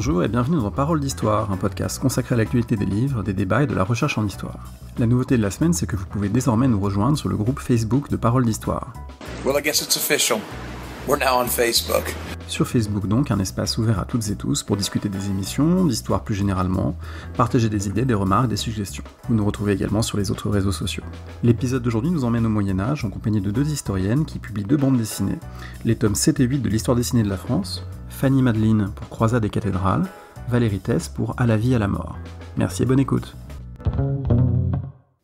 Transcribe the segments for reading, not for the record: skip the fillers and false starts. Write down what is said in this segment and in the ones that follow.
Bonjour et bienvenue dans Parole d'Histoire, un podcast consacré à l'actualité des livres, des débats et de la recherche en histoire. La nouveauté de la semaine, c'est que vous pouvez désormais nous rejoindre sur le groupe Facebook de Parole d'Histoire. Well, I guess it's official. We're now on Facebook. Sur Facebook donc, un espace ouvert à toutes et tous pour discuter des émissions, d'histoire plus généralement, partager des idées, des remarques, des suggestions. Vous nous retrouvez également sur les autres réseaux sociaux. L'épisode d'aujourd'hui nous emmène au Moyen-Âge en compagnie de deux historiennes qui publient deux bandes dessinées, les tomes 7 et 8 de l'histoire dessinée de la France, Fanny Madeline pour Croisade et cathédrales, Valérie Thès pour À la vie, à la mort. Merci et bonne écoute.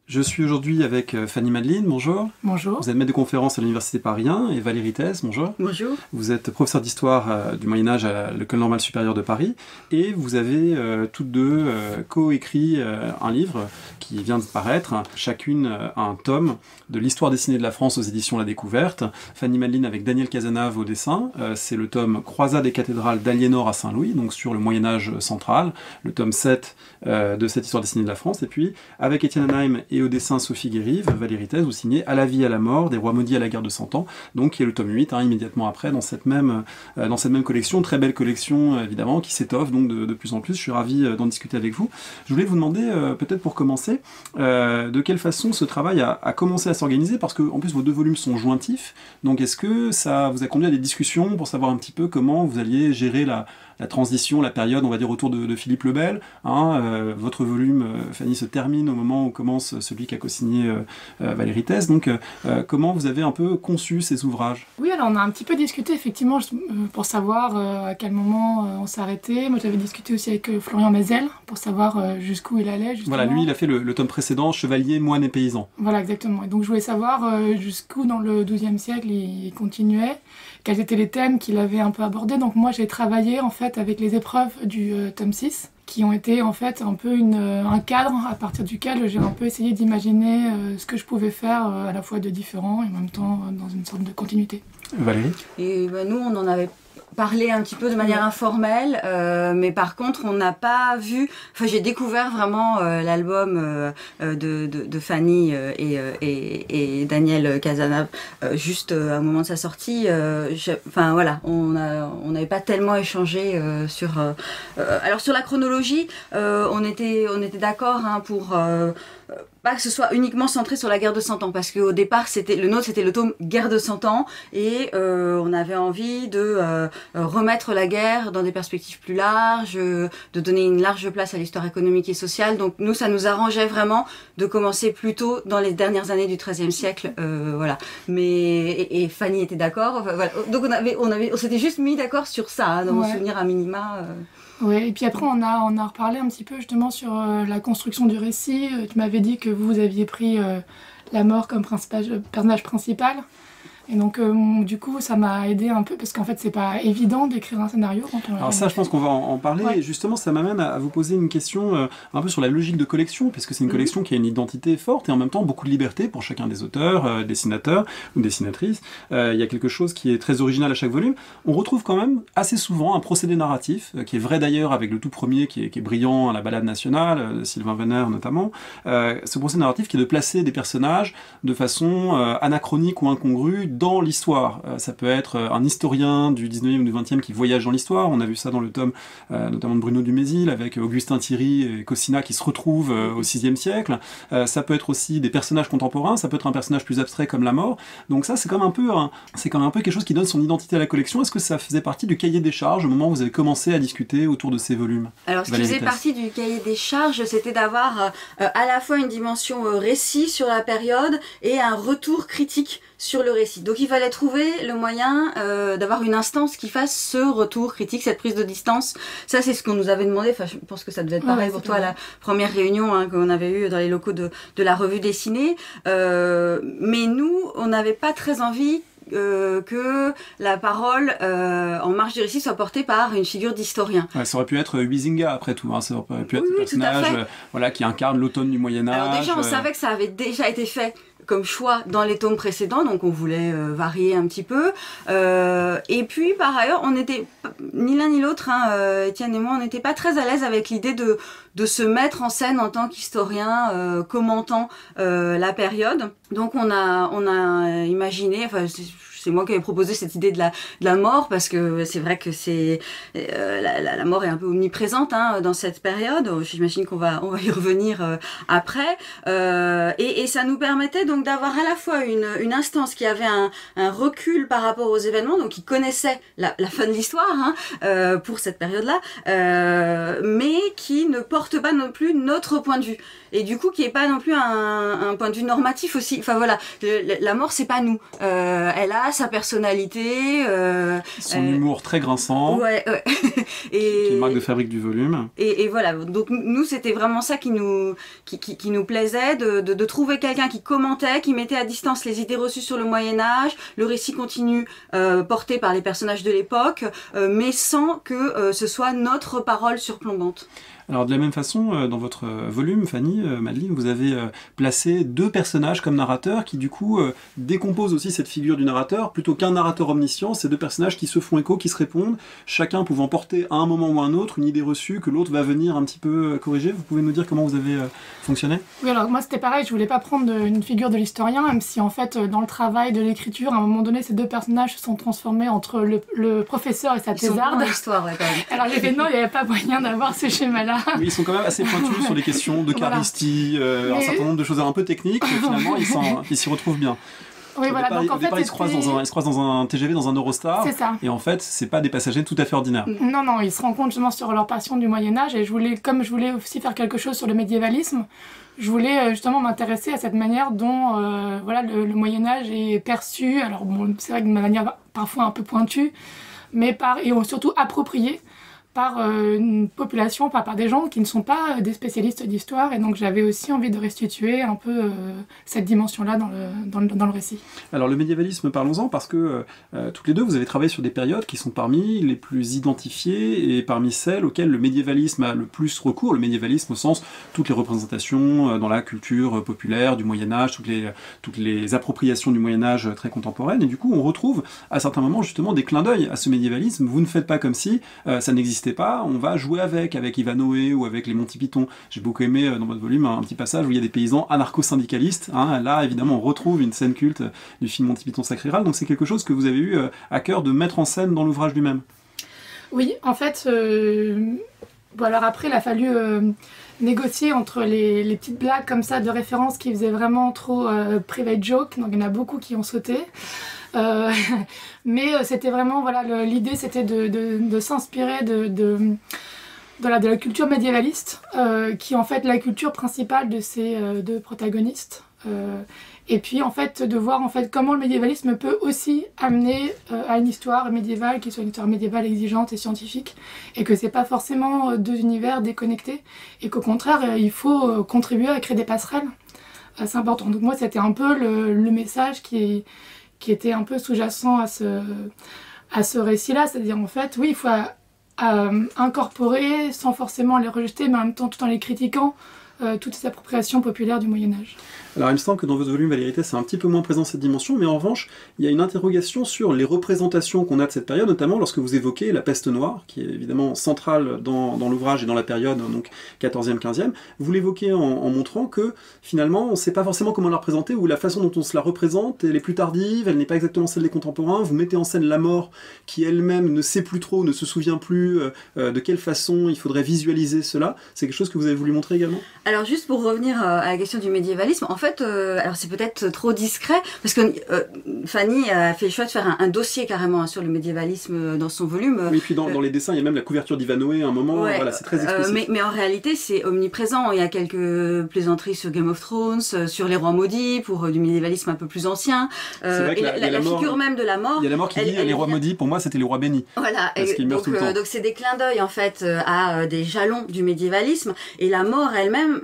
Je suis aujourd'hui avec Fanny Madeline, bonjour. Bonjour. Vous êtes maître de conférence à l'Université Paris 1 et Valérie Thès, bonjour. Bonjour. Vous êtes professeur d'histoire du Moyen-Âge à l'École normale supérieure de Paris et vous avez toutes deux co-écrit un livre qui vient de paraître, chacune un tome de l'histoire dessinée de la France aux éditions La Découverte. Fanny Madeline avec Daniel Cazenave au dessin, c'est le tome Croisade et cathédrales d'Aliénor à Saint-Louis, donc sur le Moyen-Âge central, le tome 7 de cette histoire dessinée de la France, et puis avec Étienne Anheim et au dessin Sophie Guérive, Valérie Thès, vous signez À la vie, à la mort, des rois maudits à la guerre de 100 ans, donc qui est le tome 8, immédiatement après, dans cette même collection, très belle collection évidemment, qui s'étoffe donc de plus en plus. Je suis ravi d'en discuter avec vous. Je voulais vous demander, peut-être pour commencer, de quelle façon ce travail a commencé à s'organiser, parce que en plus vos deux volumes sont jointifs, donc est-ce que ça vous a conduit à des discussions pour savoir un petit peu comment vous alliez gérer la transition, la période, on va dire, autour de Philippe le Bel. Votre volume, Fanny, se termine au moment où commence celui qu'a co-signé Valérie Thès. Donc, comment vous avez un peu conçu ces ouvrages ? Oui, alors on a un petit peu discuté, effectivement, pour savoir à quel moment on s'arrêtait. Moi, j'avais discuté aussi avec Florian Mazel, pour savoir jusqu'où il allait, justement. Voilà, lui, il a fait le tome précédent, Chevalier, moine et paysan. Voilà, exactement. Et donc, je voulais savoir jusqu'où, dans le XIIe siècle, il continuait, quels étaient les thèmes qu'il avait un peu abordés. Donc, moi, j'ai travaillé, en fait, avec les épreuves du tome 6, qui ont été en fait un peu un cadre à partir duquel j'ai un peu essayé d'imaginer ce que je pouvais faire à la fois de différent et en même temps dans une sorte de continuité. Valérie ? Et nous, on en avait parlé un petit peu de manière informelle, mais par contre, on n'a pas vu... Enfin, j'ai découvert vraiment l'album de Fanny et Daniel Cazenave juste au moment de sa sortie. Enfin, voilà, on n'avait pas tellement échangé sur... alors, sur la chronologie, on était d'accord pour... pas que ce soit uniquement centré sur la guerre de 100 ans, parce qu'au départ, c'était le tome Guerre de 100 ans, et on avait envie de remettre la guerre dans des perspectives plus larges, de donner une large place à l'histoire économique et sociale. Donc nous, ça nous arrangeait vraiment de commencer plus tôt dans les dernières années du XIIIe siècle, voilà. Et Fanny était d'accord. Voilà. Donc on s'était juste mis d'accord sur ça, dans mon souvenir à minima. Oui, et puis après on a reparlé un petit peu justement sur la construction du récit. Tu m'avais dit que vous aviez pris la mort comme personnage principal. Et donc, du coup, ça m'a aidé un peu, parce qu'en fait, c'est pas évident d'écrire un scénario quand on... Alors ça, je pense qu'on va en parler, et justement, ça m'amène à vous poser une question un peu sur la logique de collection, puisque c'est une collection qui a une identité forte, et en même temps, beaucoup de liberté pour chacun des auteurs, dessinateurs ou dessinatrices. Il y a quelque chose qui est très original à chaque volume. On retrouve quand même assez souvent un procédé narratif, qui est vrai d'ailleurs avec le tout premier, qui est brillant, La Balade nationale, de Sylvain Venner notamment. Ce procédé narratif qui est de placer des personnages de façon anachronique ou incongrue dans l'histoire. Ça peut être un historien du 19e ou du 20e qui voyage dans l'histoire. On a vu ça dans le tome notamment de Bruno Dumézil avec Augustin Thierry et Cossina qui se retrouvent au 6e siècle. Ça peut être aussi des personnages contemporains, ça peut être un personnage plus abstrait comme la mort. Donc ça, c'est quand même un peu quelque chose qui donne son identité à la collection. Est-ce que ça faisait partie du cahier des charges au moment où vous avez commencé à discuter autour de ces volumes ? Alors, ce qui faisait partie du cahier des charges, c'était d'avoir à la fois une dimension récit sur la période et un retour critique sur le récit. Donc il fallait trouver le moyen d'avoir une instance qui fasse ce retour critique, cette prise de distance. Ça, c'est ce qu'on nous avait demandé. Enfin, je pense que ça devait être pareil pour toi à la première réunion qu'on avait eue dans les locaux de la revue dessinée. Mais nous, on n'avait pas très envie que la parole en marge du récit soit portée par une figure d'historien. Ouais, ça aurait pu être Huizinga après tout, ça aurait pu être ce personnage qui incarne l'automne du Moyen-Âge. Alors déjà, on savait que ça avait déjà été fait comme choix dans les tomes précédents, donc on voulait varier un petit peu. Et puis, par ailleurs, on n'était ni l'un ni l'autre, Étienne et moi, on n'était pas très à l'aise avec l'idée de se mettre en scène en tant qu'historien commentant la période. Donc on a imaginé, enfin, je c'est moi qui avais proposé cette idée de la mort, parce que c'est vrai que la mort est un peu omniprésente dans cette période. J'imagine qu'on va y revenir après. Et ça nous permettait donc d'avoir à la fois une instance qui avait un recul par rapport aux événements, donc qui connaissait la fin de l'histoire pour cette période-là, mais qui ne porte pas non plus notre point de vue. Et du coup, qui est pas non plus un point de vue normatif aussi. Enfin voilà, la mort, c'est pas nous. Elle a sa personnalité. Son humour très grinçant. Ouais. Qui est une marque de fabrique du volume. Et voilà, donc nous, c'était vraiment ça qui nous plaisait, de trouver quelqu'un qui commentait, qui mettait à distance les idées reçues sur le Moyen-Âge, le récit continu porté par les personnages de l'époque, mais sans que ce soit notre parole surplombante. Alors de la même façon, dans votre volume, Fanny, Madeleine, vous avez placé 2 personnages comme narrateurs qui du coup décomposent aussi cette figure du narrateur. Plutôt qu'un narrateur omniscient, c'est 2 personnages qui se font écho, qui se répondent, chacun pouvant porter à un moment ou à un autre une idée reçue que l'autre va venir un petit peu corriger. Vous pouvez nous dire comment vous avez fonctionné ? Oui, alors moi c'était pareil, je voulais pas prendre une figure de l'historien, même si en fait dans le travail de l'écriture, à un moment donné, ces 2 personnages se sont transformés entre le professeur et sa thésarde. Ils sont l'histoire, ouais, quand même. Alors j'ai fait non, il n'y avait pas moyen d'avoir ce schéma-là. Oui, ils sont quand même assez pointus sur les questions de charistie, un certain nombre de choses un peu techniques, mais finalement ils s'y retrouvent bien. Oui, voilà. Donc en fait, ils se croisent dans un TGV, dans un Eurostar. C'est ça. Et en fait, c'est pas des passagers tout à fait ordinaires. Non, ils se rencontrent justement sur leur passion du Moyen-Âge. Et comme je voulais aussi faire quelque chose sur le médiévalisme, je voulais justement m'intéresser à cette manière dont le Moyen-Âge est perçu. Alors bon, c'est vrai que de manière parfois un peu pointue, mais et surtout appropriée par une population, par des gens qui ne sont pas des spécialistes d'histoire, et donc j'avais aussi envie de restituer un peu cette dimension-là dans le récit. Alors le médiévalisme, parlons-en, parce que toutes les deux, vous avez travaillé sur des périodes qui sont parmi les plus identifiées et parmi celles auxquelles le médiévalisme a le plus recours, le médiévalisme au sens toutes les représentations dans la culture populaire du Moyen-Âge, toutes les appropriations du Moyen-Âge très contemporaines, et du coup on retrouve à certains moments justement des clins d'œil à ce médiévalisme. Vous ne faites pas comme si ça n'existait pas, on va jouer avec Ivanhoé ou avec les Monty Python. J'ai beaucoup aimé dans votre volume un petit passage où il y a des paysans anarcho-syndicalistes. Là, évidemment, on retrouve une scène culte du film Monty Python Sacré Graal, donc c'est quelque chose que vous avez eu à cœur de mettre en scène dans l'ouvrage lui-même. Oui, en fait, alors après, il a fallu négocier entre les petites blagues comme ça de référence qui faisaient vraiment trop private joke, donc il y en a beaucoup qui ont sauté. Mais c'était vraiment, l'idée c'était de s'inspirer de la culture médiévaliste, qui est en fait la culture principale de ces 2 protagonistes. Et puis en fait de voir en fait comment le médiévalisme peut aussi amener à une histoire médiévale qui soit une histoire médiévale exigeante et scientifique, et que c'est pas forcément 2 univers déconnectés, et qu'au contraire il faut contribuer à créer des passerelles. C'est important. Donc moi c'était un peu le message qui était un peu sous-jacent à ce récit-là, c'est-à-dire en fait, oui, il faut incorporer sans forcément les rejeter, mais en même temps tout en les critiquant, toutes ces appropriations populaires du Moyen-Âge. Alors il me semble que dans votre volume Valérité, c'est un petit peu moins présent cette dimension, mais en revanche, il y a une interrogation sur les représentations qu'on a de cette période, notamment lorsque vous évoquez la peste noire, qui est évidemment centrale dans l'ouvrage et dans la période, donc 14e, 15e. Vous l'évoquez en montrant que finalement, on ne sait pas forcément comment la représenter, ou la façon dont on se la représente, elle est plus tardive, elle n'est pas exactement celle des contemporains. Vous mettez en scène la mort, qui elle-même ne sait plus trop, ne se souvient plus de quelle façon il faudrait visualiser cela. C'est quelque chose que vous avez voulu montrer également ? Alors juste pour revenir à la question du médiévalisme, en fait, alors c'est peut-être trop discret, parce que Fanny a fait le choix de faire un dossier carrément sur le médiévalisme dans son volume. Oui, puis dans les dessins, il y a même la couverture d'Ivanhoé à un moment, ouais, c'est très explicite. Mais en réalité, c'est omniprésent. Il y a quelques plaisanteries sur Game of Thrones, sur les rois maudits, pour du médiévalisme un peu plus ancien. C'est vrai que la figure même de la mort... Il y a la mort qui dit les rois maudits, pour moi c'était les rois bénis. Voilà, parce qu'ils meurent tout le temps. Donc c'est des clins d'œil en fait à des jalons du médiévalisme, et la mort elle-même,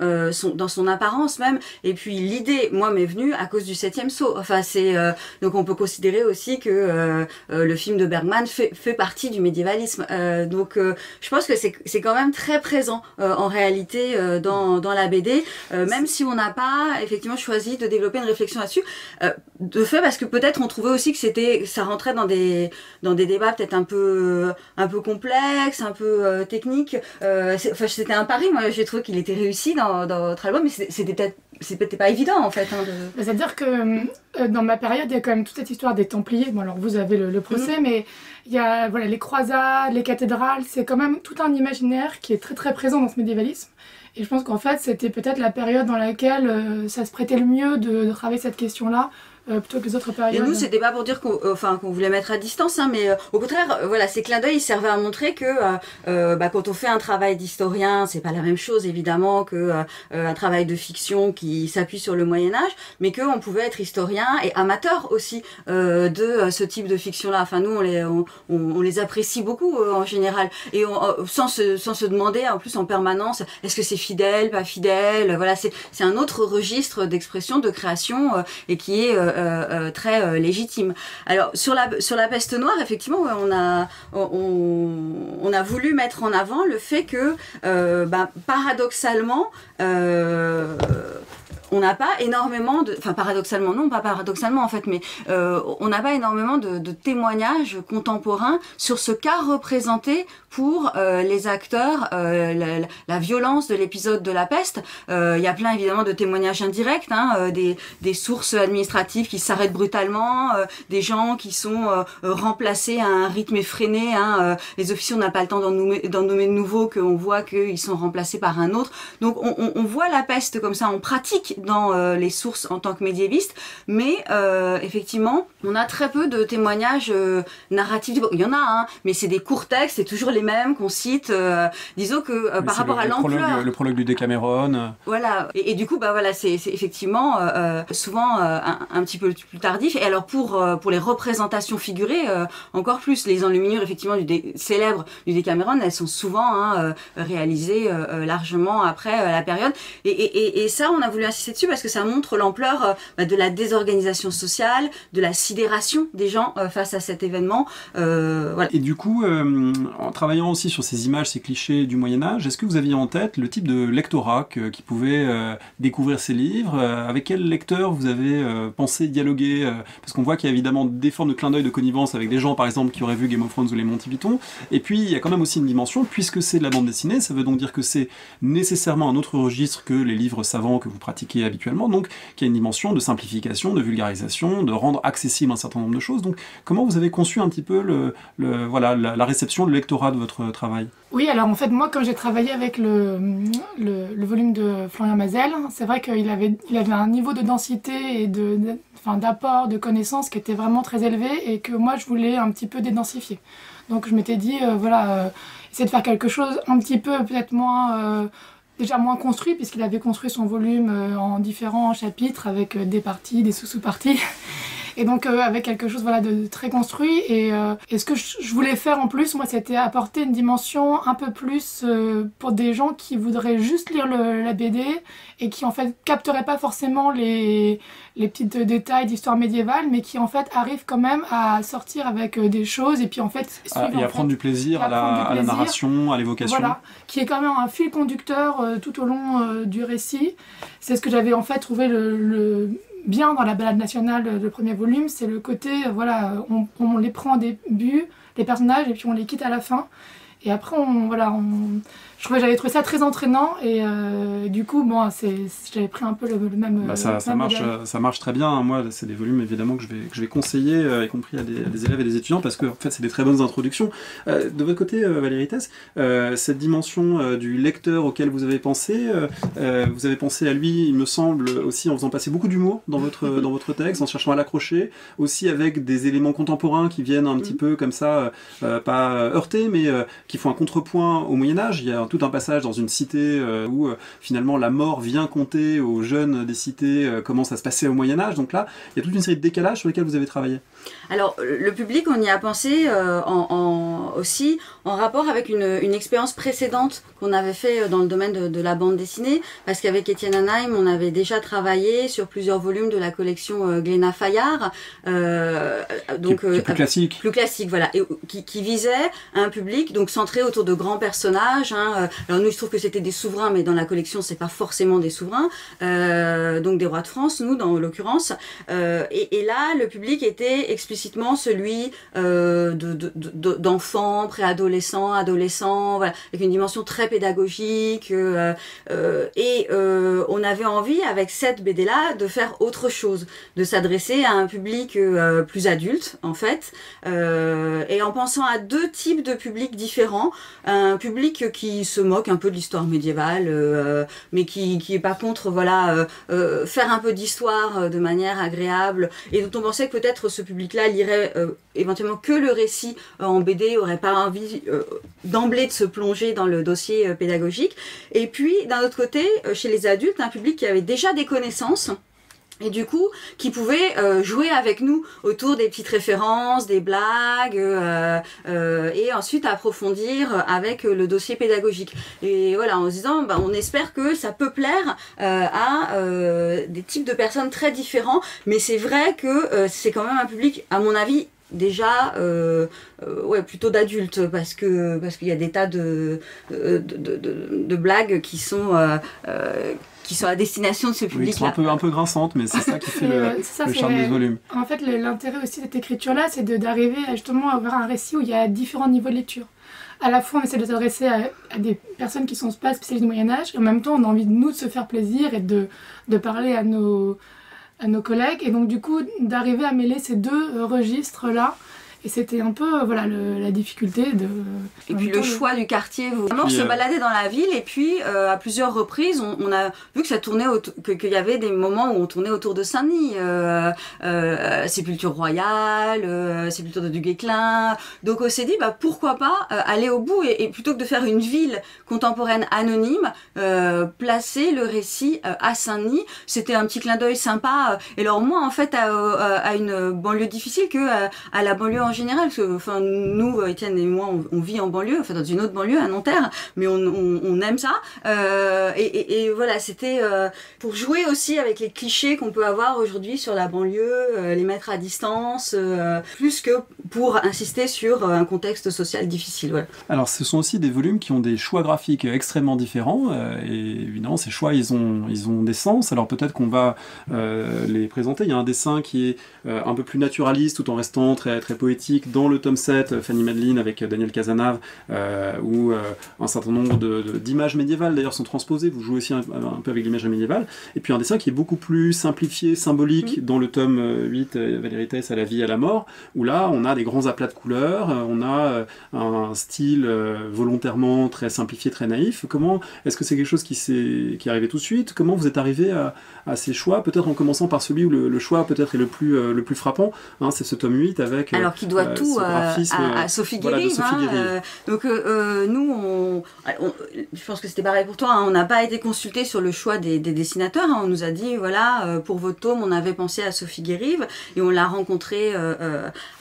dans son apparence même, et puis l'idée, moi, m'est venue à cause du 7e sceau. Enfin, donc on peut considérer aussi que le film de Bergman fait partie du médiévalisme. Donc je pense que c'est quand même très présent en réalité dans la BD, même si on n'a pas effectivement choisi de développer une réflexion là-dessus. De fait, parce que peut-être on trouvait aussi que ça rentrait dans des débats peut-être un peu complexes, un peu techniques. C'était un pari. Moi, j'ai trouvé qu'il était réussi dans votre album, mais c'était pas évident en fait. C'est-à-dire que dans ma période, il y a quand même toute cette histoire des Templiers. Bon, alors vous avez le procès, mais il y a les croisades, les cathédrales, c'est quand même tout un imaginaire qui est très très présent dans ce médiévalisme. Et je pense qu'en fait, c'était peut-être la période dans laquelle ça se prêtait le mieux de travailler cette question-là. Plutôt que les autres périodes. Et nous, c'était pas pour dire qu'on voulait mettre à distance, mais au contraire, ces clins d'œil servaient à montrer que quand on fait un travail d'historien, c'est pas la même chose évidemment que un travail de fiction qui s'appuie sur le Moyen-Âge, mais qu'on pouvait être historien et amateur aussi de ce type de fiction-là. Enfin, nous, on les apprécie beaucoup en général, et sans se demander en plus en permanence, est-ce que c'est fidèle, pas fidèle. Voilà, c'est un autre registre d'expression, de création, et qui est très légitime. Alors sur la peste noire, effectivement, on a voulu mettre en avant le fait que paradoxalement on n'a pas énormément paradoxalement non, pas paradoxalement en fait, mais on n'a pas énormément de témoignages contemporains sur ce qu'a représenté pour les acteurs la violence de l'épisode de la peste. Il y a plein évidemment de témoignages indirects, des sources administratives qui s'arrêtent brutalement, des gens qui sont remplacés à un rythme effréné, les officiers, on n'a pas le temps d'en nommer de nouveaux, qu'on voit qu'ils sont remplacés par un autre. Donc on voit la peste comme ça en pratique dans les sources en tant que médiéviste, mais effectivement on a très peu de témoignages narratifs. Bon, il y en a, mais c'est des courts textes, c'est toujours les mêmes qu'on cite. Disons que par rapport à l'ampleur, le prologue du Décameron. Voilà, et du coup c'est effectivement souvent un petit peu plus tardif. Et alors pour les représentations figurées, encore plus, les enluminures effectivement célèbres du Décameron, elles sont souvent réalisées largement après la période. Et ça, on a voulu insister dessus parce que ça montre l'ampleur de la désorganisation sociale, de la sidération des gens face à cet événement. Voilà. Et du coup, en travaillant aussi sur ces images, ces clichés du Moyen-Âge, est-ce que vous aviez en tête le type de lectorat qui pouvait découvrir ces livres? Avec quel lecteur vous avez pensé dialoguer? Parce qu'on voit qu'il y a évidemment des formes de clin d'œil, de connivence avec des gens, par exemple, qui auraient vu Game of Thrones ou les Monty Python. Et puis, il y a quand même aussi une dimension, puisque c'est de la bande dessinée, ça veut donc dire que c'est nécessairement un autre registre que les livres savants que vous pratiquez habituellement, donc qui a une dimension de simplification, de vulgarisation, de rendre accessible un certain nombre de choses. Donc, comment vous avez conçu un petit peu la réception, le lectorat de votre travail? Oui, alors en fait, moi, quand j'ai travaillé avec le volume de Florian Mazel, c'est vrai qu'il avait un niveau de densité et d'apport, de connaissances qui était vraiment très élevé et que moi, je voulais un petit peu dédensifier. Donc, je m'étais dit, essayer de faire quelque chose un petit peu, peut-être déjà moins construit, puisqu'il avait construit son volume en différents chapitres avec des parties, des sous-parties. Et donc avec quelque chose de très construit. Et ce que je voulais faire en plus, moi, c'était apporter une dimension un peu plus pour des gens qui voudraient juste lire la BD et qui en fait capteraient pas forcément les petits détails d'histoire médiévale, mais qui en fait arrivent quand même à sortir avec des choses et puis en fait et à prendre du plaisir à la narration, à l'évocation. Voilà, qui est quand même un fil conducteur tout au long du récit. C'est ce que j'avais en fait trouvé bien dans la balade nationale, le premier volume, c'est le côté, on les prend au début, les personnages, et puis on les quitte à la fin. Et après, j'avais trouvé ça très entraînant, et du coup, j'avais pris un peu le même. Ça marche très bien. Moi, c'est des volumes évidemment que je vais conseiller, y compris à des élèves et des étudiants, parce que en fait, c'est des très bonnes introductions. De votre côté, Valérie Tess, cette dimension du lecteur auquel vous avez pensé à lui, il me semble, aussi en faisant passer beaucoup d'humour dans votre texte, en cherchant à l'accrocher, aussi avec des éléments contemporains qui viennent un petit peu comme ça, pas heurter, mais qui font un contrepoint au Moyen-Âge. Il y a tout un passage dans une cité où finalement la mort vient compter aux jeunes des cités comment ça se passait au Moyen-Âge. Donc là, il y a toute une série de décalages sur lesquels vous avez travaillé. Alors, le public, on y a pensé aussi en rapport avec une expérience précédente qu'on avait fait dans le domaine de la bande dessinée, parce qu'avec Étienne Anheim, on avait déjà travaillé sur plusieurs volumes de la collection Glénat Fayard. Donc, plus classique. Plus classique, voilà. Et qui visait un public donc centré autour de grands personnages, Alors nous, il se trouve que c'était des souverains, mais dans la collection, c'est pas forcément des souverains. Donc des rois de France, nous, dans l'occurrence. Et là, le public était explicitement celui d'enfants, préadolescents, adolescents, voilà, avec une dimension très pédagogique. On avait envie, avec cette BD-là, de faire autre chose, de s'adresser à un public plus adulte, en fait, et en pensant à deux types de publics différents. Un public qui se moque un peu de l'histoire médiévale, mais qui est pas contre, voilà, faire un peu d'histoire de manière agréable, et dont on pensait que peut-être ce public-là lirait éventuellement que le récit en BD, aurait pas envie d'emblée de se plonger dans le dossier pédagogique. Et puis, d'un autre côté, chez les adultes, un public qui avait déjà des connaissances, et du coup, qui pouvait jouer avec nous autour des petites références, des blagues, et ensuite approfondir avec le dossier pédagogique. Et voilà, en se disant, on espère que ça peut plaire à des types de personnes très différents, mais c'est vrai que c'est quand même un public, à mon avis, déjà plutôt d'adultes, parce qu'il y a des tas de blagues qui sont à destination de ce public-là. Qui sont un peu grinçantes, mais c'est ça qui fait le charme de ce volume. En fait, l'intérêt aussi de cette écriture-là, c'est d'arriver justement à avoir un récit où il y a différents niveaux de lecture. À la fois, on essaie de s'adresser à des personnes qui ne sont pas spécialistes du Moyen-Âge, et en même temps, on a envie, nous, de se faire plaisir et de parler à nos collègues. Et donc, du coup, d'arriver à mêler ces deux registres-là. Et c'était un peu la difficulté de... Et puis le choix du quartier, vraiment se balader dans la ville, et puis à plusieurs reprises, on a vu que ça tournait, qu'il y avait des moments où on tournait autour de Saint-Denis, sépulture royale, sépulture de Duguesclin. Donc on s'est dit, pourquoi pas aller au bout, et plutôt que de faire une ville contemporaine anonyme, placer le récit à Saint-Denis. C'était un petit clin d'œil sympa, et alors moins en fait à une banlieue difficile que à la banlieue en général, parce que nous, Étienne et moi, on vit en banlieue, dans une autre banlieue, à Nanterre, mais on aime ça. Et voilà, c'était pour jouer aussi avec les clichés qu'on peut avoir aujourd'hui sur la banlieue, les mettre à distance, plus que pour insister sur un contexte social difficile. Voilà. Alors, ce sont aussi des volumes qui ont des choix graphiques extrêmement différents, et évidemment, ces choix, ils ont des sens. Alors, peut-être qu'on va les présenter. Il y a un dessin qui est un peu plus naturaliste, tout en restant très, très poétique, dans le tome 7, Fanny Madeline avec Daniel Cazenave, où un certain nombre d'images médiévales d'ailleurs sont transposées. Vous jouez aussi un peu avec l'image médiévale. Et puis un dessin qui est beaucoup plus simplifié, symbolique, dans le tome 8, Valérie Tess, à la vie et à la mort, où là on a des grands aplats de couleurs, on a un style volontairement très simplifié, très naïf. Comment est-ce que c'est quelque chose qui est arrivé tout de suite? Comment vous êtes arrivé à ces choix? Peut-être en commençant par celui où le choix peut-être est le plus frappant, c'est ce tome 8 avec... Alors qui doit tout à Sophie Guérive. Donc nous, je pense que c'était pareil pour toi, on n'a pas été consulté sur le choix des dessinateurs. On nous a dit, pour votre tome, on avait pensé à Sophie Guérive, et on l'a rencontrée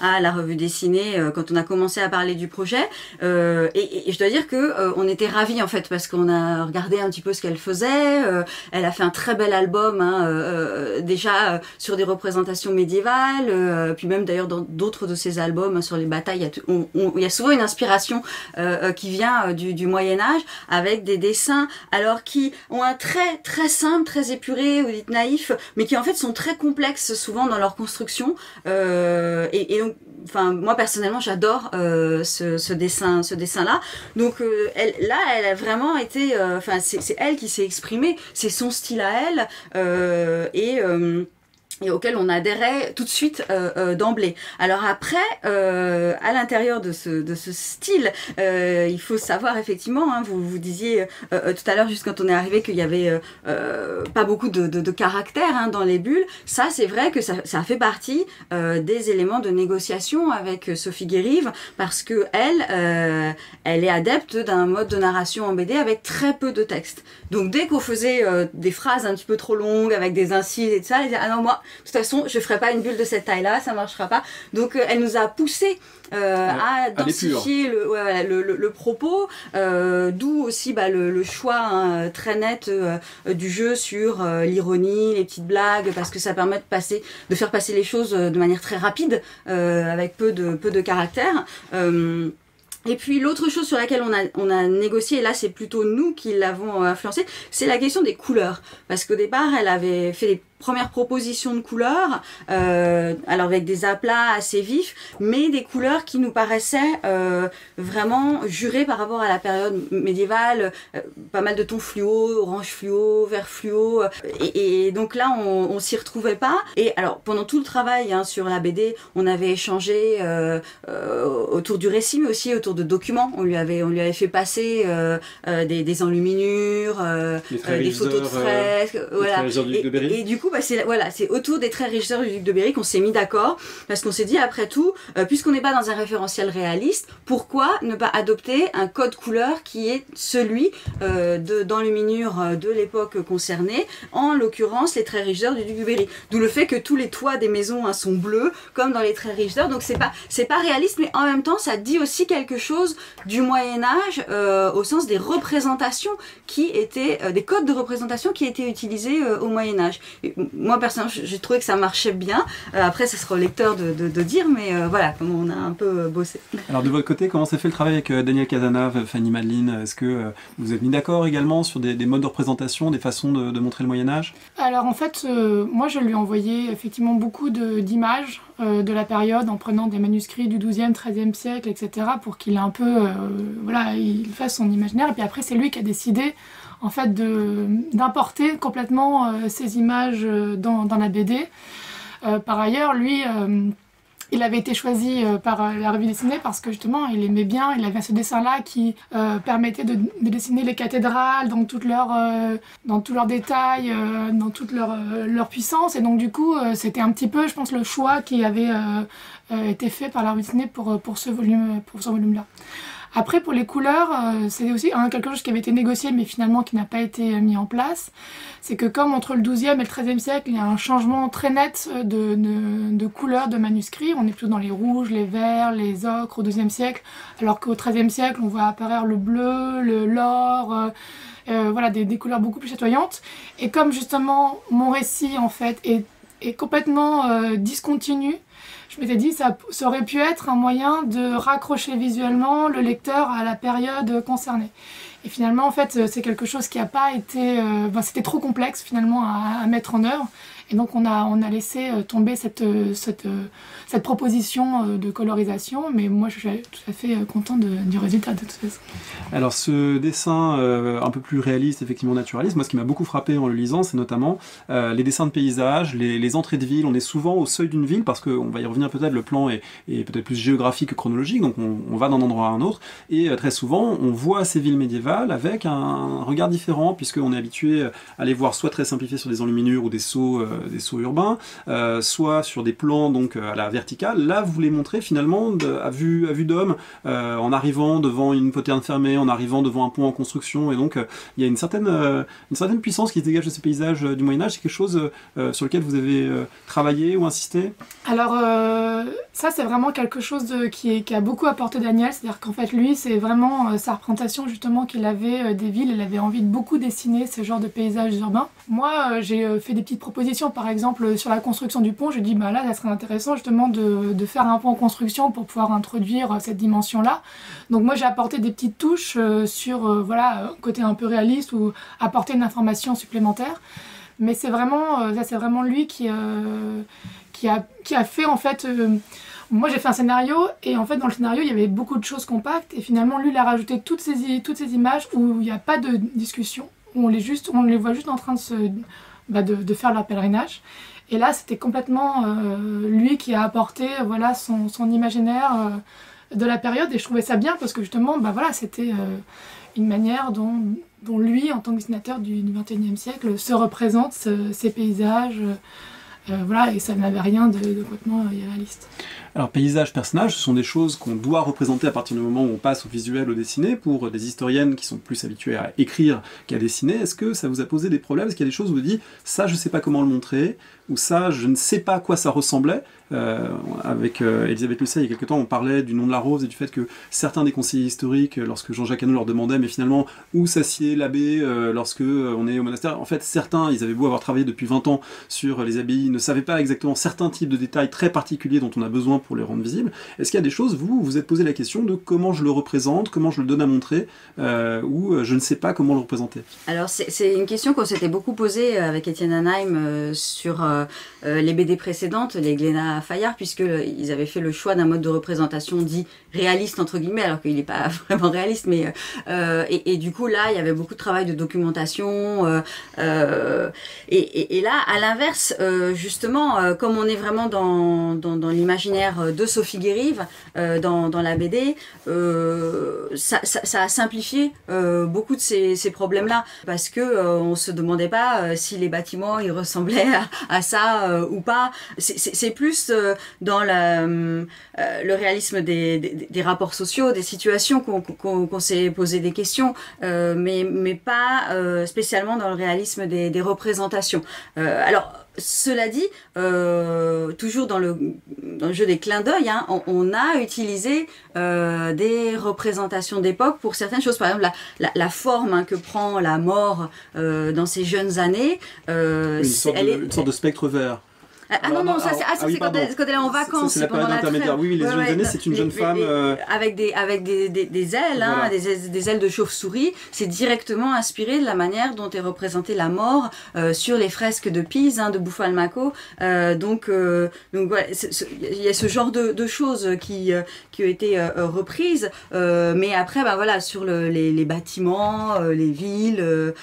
à la revue dessinée quand on a commencé à parler du projet. Et je dois dire que on était ravis en fait, parce qu'on a regardé un petit peu ce qu'elle faisait. Elle a fait un très bel album, déjà sur des représentations médiévales, puis même d'ailleurs dans d'autres de ses albums sur les batailles, il y a souvent une inspiration qui vient du Moyen-Âge, avec des dessins alors qui ont un trait très simple, très épuré, ou dites naïf, mais qui en fait sont très complexes souvent dans leur construction. Et donc, moi personnellement, j'adore ce dessin-là. Donc elle a vraiment été, c'est elle qui s'est exprimée, c'est son style à elle, et auquel on adhérait tout de suite d'emblée. Alors après, à l'intérieur de ce style, il faut savoir effectivement, vous disiez tout à l'heure, juste quand on est arrivé, qu'il y avait pas beaucoup de caractère dans les bulles. Ça, c'est vrai que ça a fait partie des éléments de négociation avec Sophie Guérive, parce que elle est adepte d'un mode de narration en BD avec très peu de texte. Donc dès qu'on faisait des phrases un petit peu trop longues, avec des incises et tout ça, elle disait, ah non, moi, de toute façon, je ferai pas une bulle de cette taille-là, ça marchera pas. Donc, elle nous a poussé à densifier le propos, d'où aussi le choix très net du jeu sur l'ironie, les petites blagues, parce que ça permet de faire passer les choses de manière très rapide, avec peu de caractère. Et puis l'autre chose sur laquelle on a négocié, et là c'est plutôt nous qui l'avons influencé, c'est la question des couleurs. Parce qu'au départ, elle avait fait des premières propositions de couleurs, alors avec des aplats assez vifs, mais des couleurs qui nous paraissaient vraiment jurées par rapport à la période médiévale, pas mal de tons fluo, orange fluo, vert fluo, et donc là on s'y retrouvait pas. Et alors pendant tout le travail sur la BD, on avait échangé autour du récit, mais aussi autour de documents. On lui avait fait passer des enluminures, des photos de fresques, voilà. Et du coup, c'est autour des traits régisseurs du duc de Berry qu'on s'est mis d'accord, parce qu'on s'est dit après tout, puisqu'on n'est pas dans un référentiel réaliste, pourquoi ne pas adopter un code couleur qui est celui d'enluminure de l'époque concernée, en l'occurrence les traits régisseurs du duc de Berry. D'où le fait que tous les toits des maisons sont bleus, comme dans les traits régisseurs. Donc c'est pas réaliste, mais en même temps ça dit aussi quelque chose du Moyen-Âge au sens des représentations qui étaient, des codes de représentation qui étaient utilisés au Moyen-Âge. Moi personnellement j'ai trouvé que ça marchait bien. Après ça sera au lecteur de dire, mais voilà, comme on a un peu bossé. Alors de votre côté, comment s'est fait le travail avec Daniel Casanave, Fanny Madeline? Est-ce que vous êtes mis d'accord également sur des modes de représentation, des façons de montrer le Moyen-Âge? Alors en fait, moi je lui ai envoyé effectivement beaucoup d'images de la période en prenant des manuscrits du XIIe, XIIIe siècle, etc. pour qu'il ait un peu, il fasse son imaginaire. Et puis après c'est lui qui a décidé en fait d'importer complètement ces images dans la BD. Par ailleurs, lui, il avait été choisi par la revue dessinée parce que justement il aimait bien, il avait ce dessin-là qui permettait de dessiner les cathédrales dans tous leurs détails, dans toute leur puissance. Et donc du coup, c'était un petit peu, je pense, le choix qui avait été fait par la revue dessinée pour ce volume-là. Après, pour les couleurs, c'est aussi quelque chose qui avait été négocié, mais finalement qui n'a pas été mis en place. C'est que comme entre le XIIe et le XIIIe siècle, il y a un changement très net de couleurs de manuscrits. On est plutôt dans les rouges, les verts, les ocres au XIIe siècle, alors qu'au XIIIe siècle, on voit apparaître le bleu, l'or, des couleurs beaucoup plus chatoyantes. Et comme justement mon récit en fait est complètement discontinu, je m'étais dit ça aurait pu être un moyen de raccrocher visuellement le lecteur à la période concernée. Et finalement, en fait, c'est quelque chose qui n'a pas été... c'était trop complexe, finalement, à mettre en œuvre. Et donc, on a laissé tomber cette proposition de colorisation. Mais moi, je suis tout à fait contente du résultat, de toute façon. Alors, ce dessin un peu plus réaliste, effectivement naturaliste, moi, ce qui m'a beaucoup frappé en le lisant, c'est notamment les dessins de paysages, les entrées de ville. On est souvent au seuil d'une ville, parce qu'on va y revenir peut-être, le plan est peut-être plus géographique que chronologique, donc on va d'un endroit à un autre. Et très souvent, on voit ces villes médiévales avec un regard différent, puisqu'on est habitué à les voir soit très simplifiés sur des enluminures ou des sceaux urbains, soit sur des plans donc à la verticale. Là, vous les montrez finalement à vue d'homme, en arrivant devant une poterne fermée, en arrivant devant un pont en construction, et donc il y a une certaine puissance qui se dégage de ces paysages du Moyen-Âge. C'est quelque chose sur lequel vous avez travaillé ou insisté? Alors ça, c'est vraiment quelque chose qui a beaucoup apporté Daniel, c'est-à-dire qu'en fait lui, c'est vraiment sa représentation justement qu'il avait des villes. Il avait envie de beaucoup dessiner ce genre de paysages urbains. Moi, j'ai fait des petites propositions, par exemple sur la construction du pont. J'ai dit là, ça serait intéressant justement de faire un pont en construction pour pouvoir introduire cette dimension-là. Donc moi, j'ai apporté des petites touches sur côté un peu réaliste ou apporter une information supplémentaire. Mais c'est vraiment lui qui a fait en fait. Moi j'ai fait un scénario et en fait dans le scénario il y avait beaucoup de choses compactes et finalement lui il a rajouté toutes ces images où il n'y a pas de discussion, où on les voit juste en train de faire leur pèlerinage. Et là c'était complètement lui qui a apporté son imaginaire de la période, et je trouvais ça bien parce que justement c'était une manière dont lui en tant que dessinateur du XXIe siècle se représente ces paysages. Et ça n'avait rien de complètement irréaliste. Alors paysage, personnage, ce sont des choses qu'on doit représenter à partir du moment où on passe au visuel, au dessiné. Pour des historiennes qui sont plus habituées à écrire qu'à dessiner, est-ce que ça vous a posé des problèmes? Est-ce qu'il y a des choses où vous dites « ça je sais pas comment le montrer » ou « ça je ne sais pas à quoi ça ressemblait » Avec Elisabeth Lucet, il y a quelque temps, on parlait du nom de la rose et du fait que certains des conseillers historiques, lorsque Jean-Jacques Hano leur demandait mais finalement où s'assied l'abbé lorsque on est au monastère, en fait certains, ils avaient beau avoir travaillé depuis 20 ans sur les abbayes, ne savaient pas exactement certains types de détails très particuliers dont on a besoin moyens pour les rendre visibles. Est-ce qu'il y a des choses, vous vous êtes posé la question de comment je le représente, comment je le donne à montrer, ou je ne sais pas comment le représenter? Alors c'est une question qu'on s'était beaucoup posée avec Étienne Hanheim sur les BD précédentes, les Glénat Fayard, puisqu'ils avaient fait le choix d'un mode de représentation dit réaliste entre guillemets, alors qu'il n'est pas vraiment réaliste, mais et du coup là il y avait beaucoup de travail de documentation et là à l'inverse justement comme on est vraiment dans l'imaginaire de Sophie Guérive dans la BD, ça a simplifié beaucoup de ces problèmes là, parce que on se demandait pas si les bâtiments ils ressemblaient à ça ou pas. C'est plus dans le réalisme des rapports sociaux, des situations qu'on s'est posé des questions, mais pas spécialement dans le réalisme des représentations. Alors cela dit, toujours dans le jeu des clins d'œil, hein, on a utilisé des représentations d'époque pour certaines choses. Par exemple, la forme hein, que prend la mort dans ses jeunes années. Une sorte de spectre vert. Non, ça c'est quand elle est en vacances. C'est la période intermédiaire. Oui, les jeunes années, c'est une jeune femme. Avec des ailes, hein, voilà. des ailes de chauve-souris. C'est directement inspiré de la manière dont est représentée la mort sur les fresques de Pise, hein, de Buffalmacco. Donc voilà, il y a ce genre de choses qui ont été reprises. Mais après, voilà, sur les bâtiments, les villes,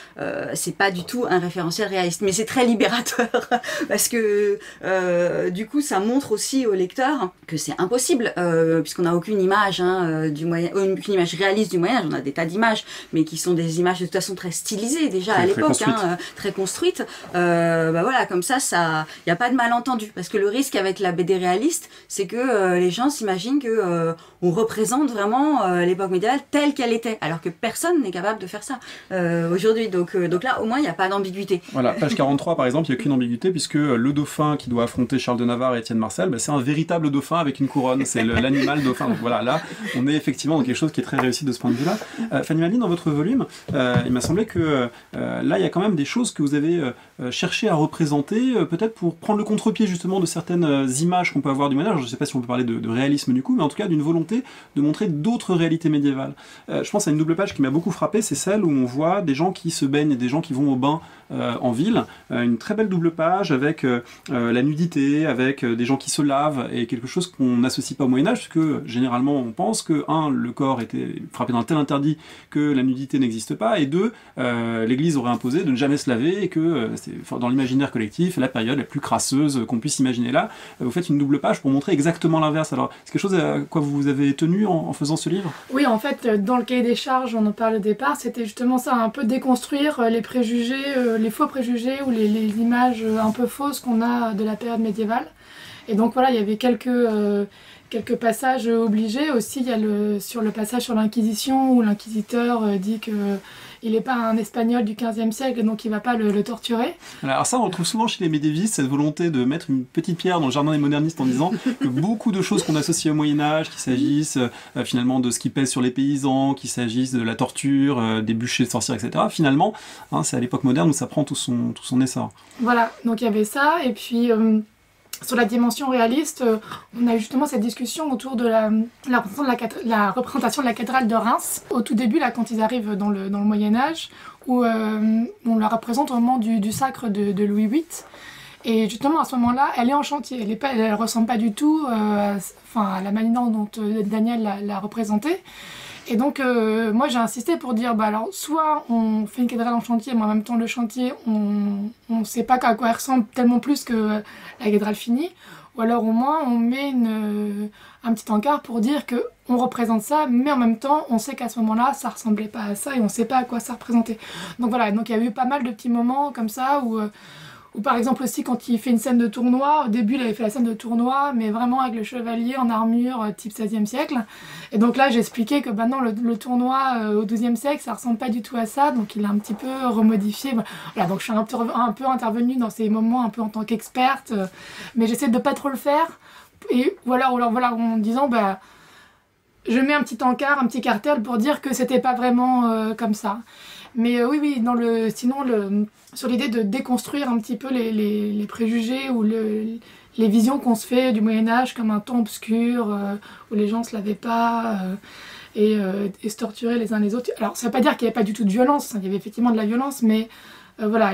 c'est pas du tout un référentiel réaliste. Mais c'est très libérateur parce que du coup, ça montre aussi au lecteur que c'est impossible, puisqu'on n'a aucune image aucune image réaliste du Moyen-Âge. On a des tas d'images, mais qui sont des images de toute façon très stylisées déjà à l'époque, très construites. Voilà, comme ça, il n'y a pas de malentendu, parce que le risque avec la BD réaliste, c'est que les gens s'imaginent que on représente vraiment l'époque médiévale telle qu'elle était, alors que personne n'est capable de faire ça aujourd'hui. Donc là, au moins, il n'y a pas d'ambiguïté. Voilà, page 43, par exemple, il n'y a aucune ambiguïté, puisque le dauphin qui doit affronter Charles de Navarre et Étienne Marcel, c'est un véritable dauphin avec une couronne, c'est l'animal dauphin. Donc voilà, là, on est effectivement dans quelque chose qui est très réussi de ce point de vue-là. Fanny Maline, dans votre volume, il m'a semblé que là, il y a quand même des choses que vous avez cherché à représenter, peut-être pour prendre le contre-pied justement de certaines images qu'on peut avoir du Moyen-Âge. Je ne sais pas si on peut parler de réalisme du coup, mais en tout cas d'une volonté de montrer d'autres réalités médiévales. Je pense à une double page qui m'a beaucoup frappé, c'est celle où on voit des gens qui se baignent et des gens qui vont au bain en ville. Une très belle double page avec la nudité, avec des gens qui se lavent, et quelque chose qu'on n'associe pas au Moyen-Âge, puisque généralement on pense que, le corps était frappé d'un tel interdit que la nudité n'existe pas, et deux, l'Église aurait imposé de ne jamais se laver, et que c'est dans l'imaginaire collectif la période la plus crasseuse qu'on puisse imaginer. Là, vous faites une double page pour montrer exactement l'inverse. Alors, c'est quelque chose à quoi vous avez tenu en faisant ce livre? Oui, en fait, dans le cahier des charges, on en parle au départ, c'était justement ça, un peu déconstruire les préjugés, les faux préjugés ou les images un peu fausses qu'on a de la période médiévale. Et donc voilà, il y avait quelques passages obligés. Aussi, il y a sur le passage sur l'Inquisition où l'inquisiteur dit que il n'est pas un Espagnol du XVe siècle, donc il ne va pas le torturer. Alors ça, on retrouve souvent chez les médiévistes cette volonté de mettre une petite pierre dans le jardin des modernistes en disant que beaucoup de choses qu'on associe au Moyen-Âge, qu'il s'agisse finalement de ce qui pèse sur les paysans, qu'il s'agisse de la torture, des bûchers de sorcières, etc., finalement, c'est à l'époque moderne où ça prend tout son essor. Voilà, donc il y avait ça, et puis... sur la dimension réaliste, on a justement cette discussion autour de la représentation de la cathédrale de Reims. Au tout début, là, quand ils arrivent dans le Moyen-Âge, où on la représente au moment du sacre de Louis VIII. Et justement, à ce moment-là, elle est en chantier. Elle ressemble pas du tout à la manière dont Daniel l'a représentée. Et donc, moi, j'ai insisté pour dire, alors, soit on fait une cathédrale en chantier, mais en même temps, le chantier, on sait pas à quoi elle ressemble tellement plus que la cathédrale finie, ou alors au moins, on met un petit encart pour dire que on représente ça, mais en même temps, on sait qu'à ce moment-là, ça ressemblait pas à ça, et on sait pas à quoi ça représentait. Donc voilà, donc il y a eu pas mal de petits moments comme ça, où par exemple aussi quand il fait une scène de tournoi, au début il avait fait la scène de tournoi, mais vraiment avec le chevalier en armure type 16e siècle. Et donc là j'expliquais que non, le tournoi au 12e siècle ça ressemble pas du tout à ça, donc il a un petit peu remodifié. Voilà, donc je suis un peu intervenue dans ces moments un peu en tant qu'experte, mais j'essaie de pas trop le faire. Et voilà, en disant je mets un petit encart, un petit cartel pour dire que c'était pas vraiment comme ça. Mais oui, sur l'idée de déconstruire un petit peu les préjugés ou les visions qu'on se fait du Moyen-Âge comme un temps obscur, où les gens ne se lavaient pas et se torturaient les uns les autres. Alors, ça ne veut pas dire qu'il n'y avait pas du tout de violence, il y avait effectivement de la violence, mais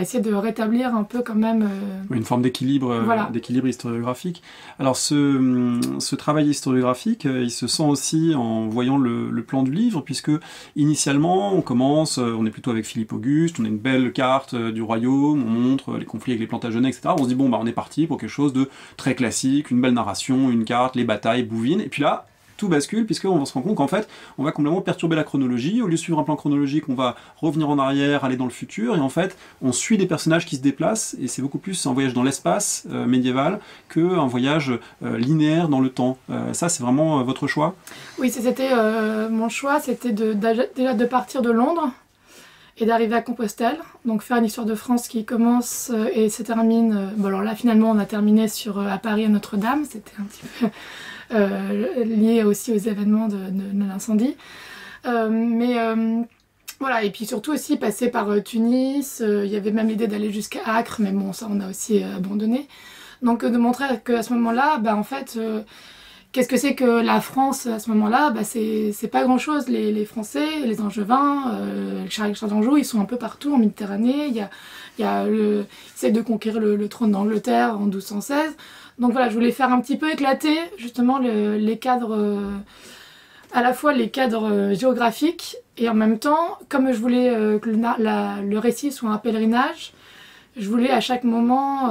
essayer de rétablir un peu quand même... Une forme d'équilibre, d'équilibre historiographique. Alors ce travail historiographique, il se sent aussi en voyant le plan du livre, puisque initialement on est plutôt avec Philippe Auguste, on a une belle carte du royaume, on montre les conflits avec les Plantagenets, etc. On se dit on est parti pour quelque chose de très classique, une belle narration, une carte, les batailles, Bouvines, et puis là, tout bascule, puisqu'on se rend compte qu'en fait, on va complètement perturber la chronologie. Au lieu de suivre un plan chronologique, on va revenir en arrière, aller dans le futur, et en fait, on suit des personnages qui se déplacent, et c'est beaucoup plus un voyage dans l'espace médiéval qu'un voyage linéaire dans le temps. Ça, c'est vraiment votre choix ? Oui, c'était mon choix, c'était déjà de partir de Londres et d'arriver à Compostelle, donc faire une histoire de France qui commence et se termine... alors là, finalement, on a terminé à Paris à Notre-Dame, c'était un petit peu... lié aussi aux événements de l'incendie. Voilà, et puis surtout aussi passer par Tunis, il y avait même l'idée d'aller jusqu'à Acre, mais bon, ça on a aussi abandonné. Donc de montrer qu'à ce moment-là, en fait, qu'est-ce que c'est que la France à ce moment-là ? C'est pas grand-chose. Les Français, les Angevins, Charles d'Anjou, ils sont un peu partout en Méditerranée. Ils essayent de conquérir le trône d'Angleterre en 1216. Donc voilà, je voulais faire un petit peu éclater justement les cadres, à la fois les cadres géographiques, et en même temps, comme je voulais que le récit soit un pèlerinage, je voulais à chaque moment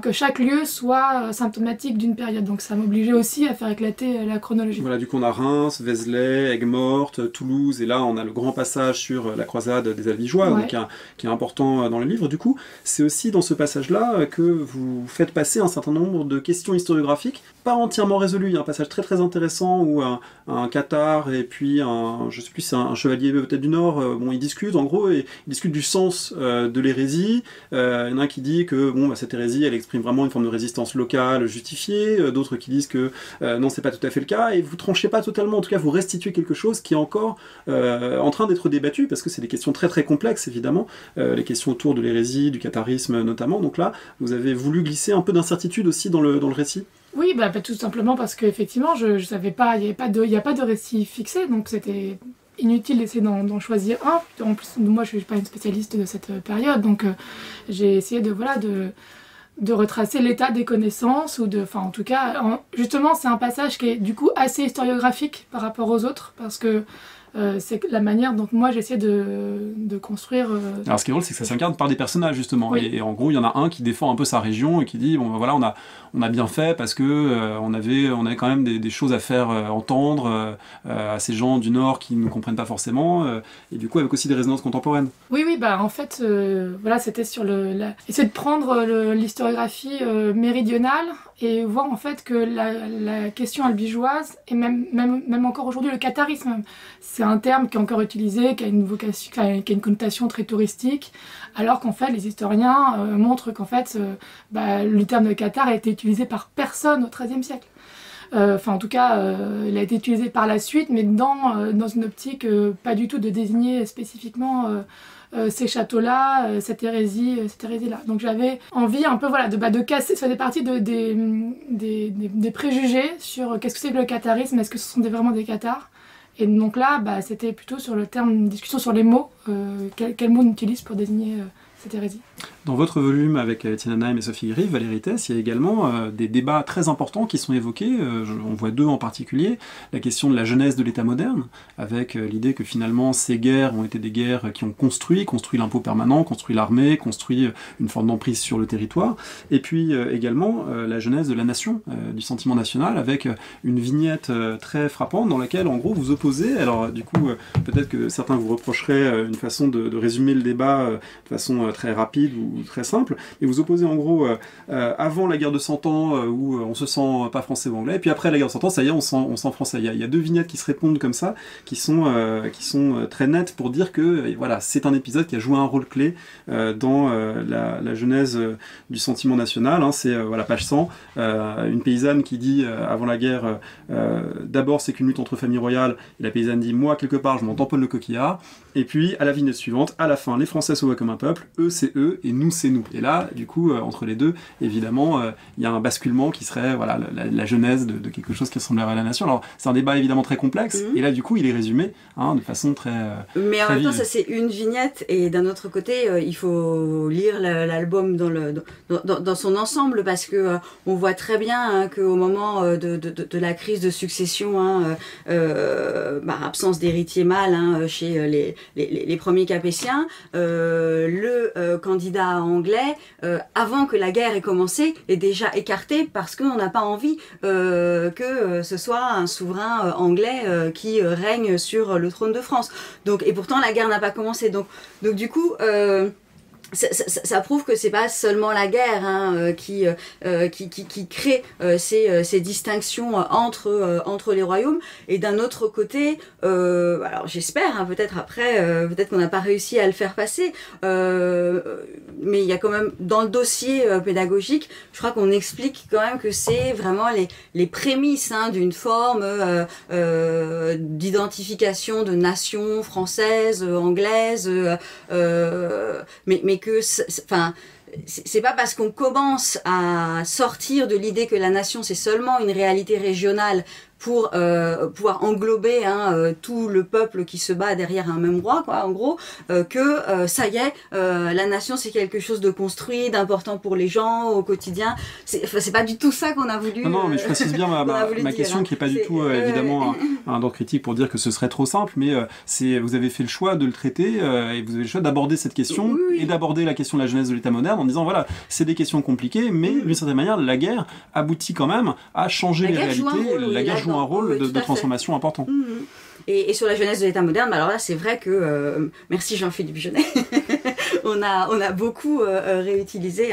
que chaque lieu soit symptomatique d'une période. Donc ça m'obligeait aussi à faire éclater la chronologie. Voilà, du coup on a Reims, Vézelay, Aigues-Mortes, Toulouse, et là on a le grand passage sur la croisade des Albigeois, donc, qui est important dans le livre. Du coup, c'est aussi dans ce passage-là que vous faites passer un certain nombre de questions historiographiques, pas entièrement résolues. Il y a un passage très très intéressant où un cathare et puis je sais plus, c'est un chevalier peut-être du Nord, ils discutent en gros, et ils discutent du sens de l'hérésie. Il y en a un qui dit que cette hérésie elle exprime vraiment une forme de résistance locale justifiée, d'autres qui disent que non, c'est pas tout à fait le cas, et vous tranchez pas totalement, en tout cas vous restituez quelque chose qui est encore en train d'être débattu, parce que c'est des questions très très complexes évidemment, les questions autour de l'hérésie, du catharisme notamment. Donc là vous avez voulu glisser un peu d'incertitude aussi dans le récit. Oui, tout simplement parce qu'effectivement je savais pas, il n'y a pas de récit fixé, donc c'était inutile d'essayer d'en choisir un. En plus, moi je suis pas une spécialiste de cette période, donc j'ai essayé de retracer l'état des connaissances, en tout cas, justement c'est un passage qui est du coup assez historiographique par rapport aux autres, parce que c'est la manière dont moi j'essaie de construire... Alors ce qui est drôle, c'est que ça s'incarne par des personnages justement, oui. Et en gros il y en a un qui défend un peu sa région et qui dit on a bien fait parce que on avait quand même des choses à faire entendre à ces gens du Nord qui ne nous comprennent pas forcément, et du coup avec aussi des résonances contemporaines. Oui, en fait, c'était sur essayer de prendre l'historiographie méridionale et voir en fait que la question albigeoise, et même encore aujourd'hui le catharisme, c'est un terme qui est encore utilisé, qui a une vocation, qui a une connotation très touristique, alors qu'en fait les historiens montrent qu'en fait le terme de cathare a été utilisé par personne au XIIIe siècle. En tout cas, il a été utilisé par la suite, mais dans une optique pas du tout de désigner spécifiquement ces châteaux-là, cette hérésie-là. Donc j'avais envie un peu de casser, ça fait partie des préjugés sur qu'est-ce que c'est que le catharisme, est-ce que ce sont vraiment des cathars. Et donc là, c'était plutôt sur le terme, discussion sur les mots, quel mot on utilise pour désigner cette hérésie. Dans votre volume avec Étienne Anaheim et Sophie Griff, Valérie Tess, il y a également des débats très importants qui sont évoqués, on voit deux en particulier, la question de la genèse de l'État moderne, avec l'idée que finalement ces guerres ont été des guerres qui ont construit l'impôt permanent, construit l'armée, construit une forme d'emprise sur le territoire, et puis également la genèse de la nation, du sentiment national, avec une vignette très frappante dans laquelle en gros vous opposez, alors du coup peut-être que certains vous reprocheraient une façon de résumer le débat de façon très rapide ou très simple, et vous opposez en gros avant la guerre de 100 ans où on se sent pas français ou anglais, et puis après la guerre de 100 ans, ça y est, on sent français. Il y a deux vignettes qui se répondent comme ça, qui sont très nettes pour dire que voilà, c'est un épisode qui a joué un rôle clé dans la genèse du sentiment national. Hein. C'est voilà, page 100, une paysanne qui dit avant la guerre, d'abord c'est qu'une lutte entre familles royales, et la paysanne dit moi quelque part je m'en tamponne le coquillard, et puis à la vignette suivante, à la fin les Français se voient comme un peuple, eux c'est eux et nous c'est nous. Et là du coup entre les deux évidemment il y a un basculement qui serait voilà, la genèse de quelque chose qui ressemblerait à la nation. Alors c'est un débat évidemment très complexe, et là du coup il est résumé de façon très mais en très même temps vive. ça c'est une vignette, et d'un autre côté il faut lire l'album dans son ensemble, parce que on voit très bien qu'au moment de la crise de succession, absence d'héritier mâle chez les premiers Capétiens, le candidat anglais, avant que la guerre ait commencé, est déjà écarté parce qu'on n'a pas envie que ce soit un souverain anglais qui règne sur le trône de France. Donc, et pourtant la guerre n'a pas commencé. Donc du coup... Ça prouve que c'est pas seulement la guerre qui crée ces distinctions entre les royaumes. Et d'un autre côté, alors j'espère, peut-être après, peut-être qu'on n'a pas réussi à le faire passer, mais il y a quand même dans le dossier pédagogique, je crois qu'on explique quand même que c'est vraiment les prémices d'une forme d'identification de nation française, anglaise, mais que, c'est pas parce qu'on commence à sortir de l'idée que la nation c'est seulement une réalité régionale pour pouvoir englober tout le peuple qui se bat derrière un même roi, quoi, en gros, que ça y est, la nation c'est quelque chose de construit, d'important pour les gens au quotidien. C'est pas du tout ça qu'on a voulu. Non, mais je précise bien ma question qui est pas du tout évidemment un ordre critique pour dire que ce serait trop simple, mais vous avez fait le choix de le traiter et vous avez le choix d'aborder cette question et d'aborder la question de la jeunesse de l'État moderne en disant voilà, c'est des questions compliquées, mais d'une certaine manière la guerre aboutit quand même à changer les réalités. La guerre joue un rôle de transformation important. Et sur la jeunesse de l'État moderne, alors là c'est vrai que merci Jean-Philippe Jeunet, on a beaucoup réutilisé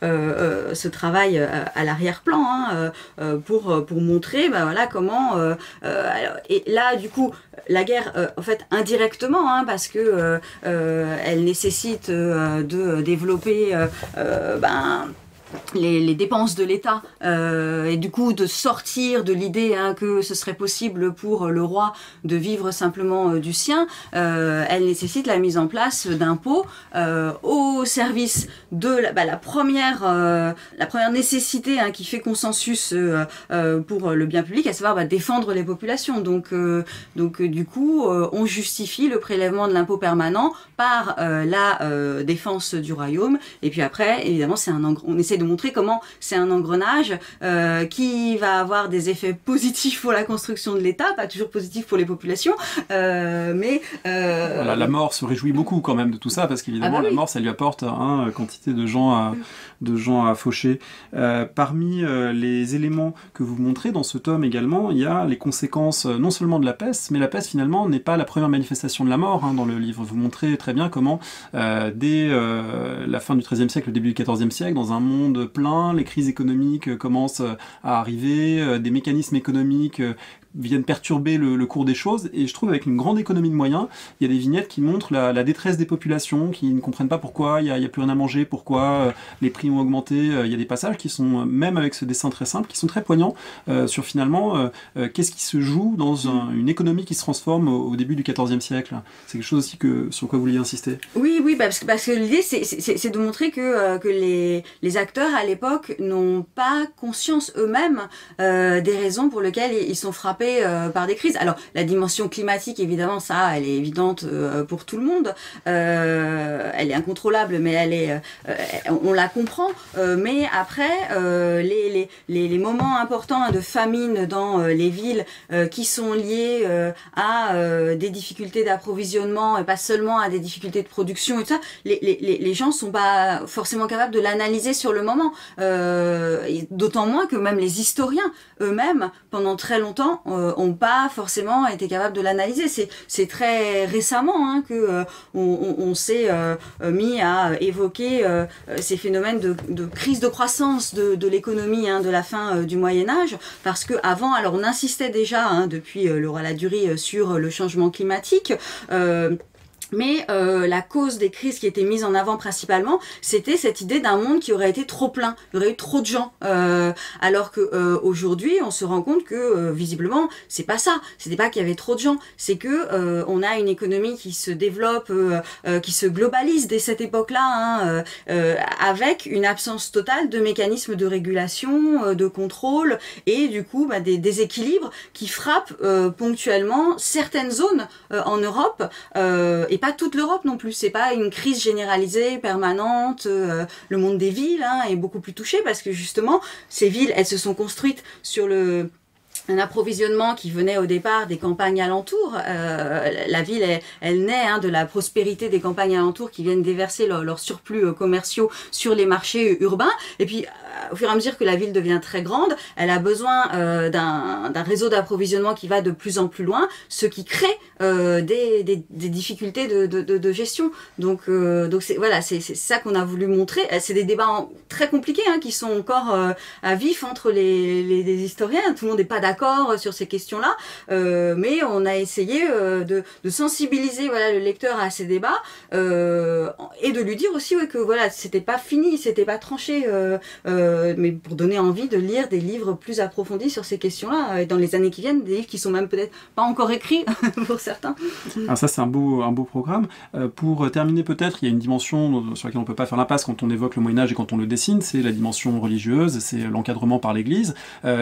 ce travail à l'arrière-plan pour montrer comment et là du coup la guerre en fait indirectement parce que elle nécessite de développer les dépenses de l'État et du coup de sortir de l'idée que ce serait possible pour le roi de vivre simplement du sien, elle nécessite la mise en place d'impôts au service de la première nécessité qui fait consensus pour le bien public, à savoir défendre les populations. Donc du coup on justifie le prélèvement de l'impôt permanent par la défense du royaume, et puis après évidemment on essaie de montrer comment c'est un engrenage qui va avoir des effets positifs pour la construction de l'État, pas toujours positifs pour les populations, mais... Voilà, la mort se réjouit beaucoup quand même de tout ça, parce qu'évidemment la mort ça lui apporte quantité de gens à faucher. Parmi les éléments que vous montrez dans ce tome également, il y a les conséquences non seulement de la peste, mais la peste finalement n'est pas la première manifestation de la mort dans le livre. Vous montrez très bien comment dès la fin du XIIIe siècle, le début du XIVe siècle, dans un monde plein, les crises économiques commencent à arriver, des mécanismes économiques viennent perturber le cours des choses, et je trouve avec une grande économie de moyens, il y a des vignettes qui montrent la détresse des populations, qui ne comprennent pas pourquoi il y a plus rien à manger, pourquoi les prix ont augmenté. Il y a des passages qui sont, même avec ce dessin très simple, qui sont très poignants sur finalement qu'est-ce qui se joue dans une économie qui se transforme au début du XIVe siècle. C'est quelque chose aussi sur quoi vous vouliez insister. Oui, parce que l'idée c'est de montrer que les acteurs à l'époque n'ont pas conscience eux-mêmes des raisons pour lesquelles ils sont frappés par des crises. Alors la dimension climatique évidemment ça elle est évidente pour tout le monde, elle est incontrôlable mais on la comprend, mais après les moments importants de famine dans les villes qui sont liés à des difficultés d'approvisionnement et pas seulement à des difficultés de production et tout ça, les gens sont pas forcément capables de l'analyser sur le moment, d'autant moins que même les historiens eux-mêmes pendant très longtemps ont pas forcément été capables de l'analyser. C'est très récemment que on s'est mis à évoquer ces phénomènes de crise de croissance de l'économie de la fin du Moyen-Âge, parce que avant, alors on insistait déjà depuis le roi Ladurie sur le changement climatique. Mais la cause des crises qui étaient mises en avant principalement, c'était cette idée d'un monde qui aurait été trop plein, il y aurait eu trop de gens. Alors que aujourd'hui, on se rend compte que visiblement, c'est pas ça. C'était pas qu'il y avait trop de gens, c'est que on a une économie qui se développe, qui se globalise dès cette époque-là, avec une absence totale de mécanismes de régulation, de contrôle, et du coup des déséquilibres qui frappent ponctuellement certaines zones en Europe. Et pas toute l'Europe non plus, c'est pas une crise généralisée, permanente, le monde des villes est beaucoup plus touché parce que justement, ces villes, elles se sont construites sur un approvisionnement qui venait au départ des campagnes alentours. La ville, elle naît de la prospérité des campagnes alentours qui viennent déverser leurs surplus commerciaux sur les marchés urbains. Et puis, au fur et à mesure que la ville devient très grande, elle a besoin d'un réseau d'approvisionnement qui va de plus en plus loin, ce qui crée des difficultés de gestion. Donc c'est ça qu'on a voulu montrer. C'est des débats très compliqués qui sont encore à vif entre les historiens. Tout le monde n'est pas d'accord sur ces questions-là, mais on a essayé de sensibiliser le lecteur à ces débats et de lui dire aussi que c'était pas fini, c'était pas tranché, mais pour donner envie de lire des livres plus approfondis sur ces questions-là et dans les années qui viennent, des livres qui sont même peut-être pas encore écrits pour certains. Alors ça c'est un beau programme. Pour terminer peut-être, il y a une dimension sur laquelle on peut pas faire l'impasse quand on évoque le Moyen-Âge et quand on le dessine, c'est la dimension religieuse, c'est l'encadrement par l'Église,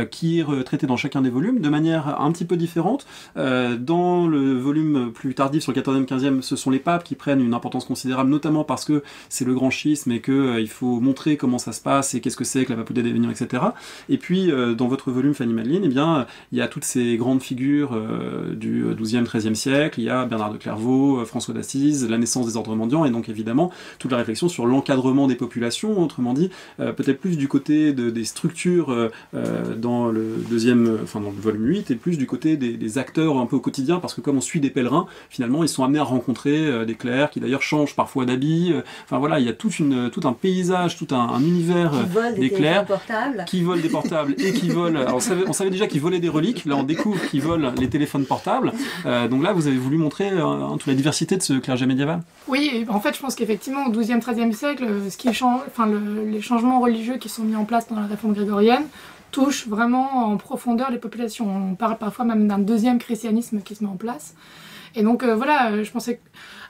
qui est traité dans chacun des volumes de manière un petit peu différente. Dans le volume plus tardif sur le 14e, 15e, ce sont les papes qui prennent une importance considérable, notamment parce que c'est le grand schisme et qu'il faut montrer comment ça se passe et qu'est-ce que c'est que la papauté d'Avignon, etc. Et puis, dans votre volume, Fanny Madeleine, il y a toutes ces grandes figures du XIIe, XIIIe siècle, il y a Bernard de Clairvaux, François d'Assise, la naissance des ordres mendiants, et donc évidemment, toute la réflexion sur l'encadrement des populations, autrement dit, peut-être plus du côté des structures dans le dans le volume 8, et plus du côté des acteurs un peu au quotidien, parce que comme on suit des pèlerins, finalement, ils sont amenés à rencontrer des clercs qui d'ailleurs changent parfois d'habits. Il y a tout un paysage, tout un univers des clercs qui volent des portables et qui volent. Alors on savait déjà qu'ils volaient des reliques, là on découvre qu'ils volent les téléphones portables. Donc là, vous avez voulu montrer toute la diversité de ce clergé médiéval. Oui, en fait, je pense qu'effectivement, au XIIe, XIIIe siècle, les changements religieux qui sont mis en place dans la réforme grégorienne touchent vraiment en profondeur les populations. On parle parfois même d'un deuxième christianisme qui se met en place. Et donc je pensais que...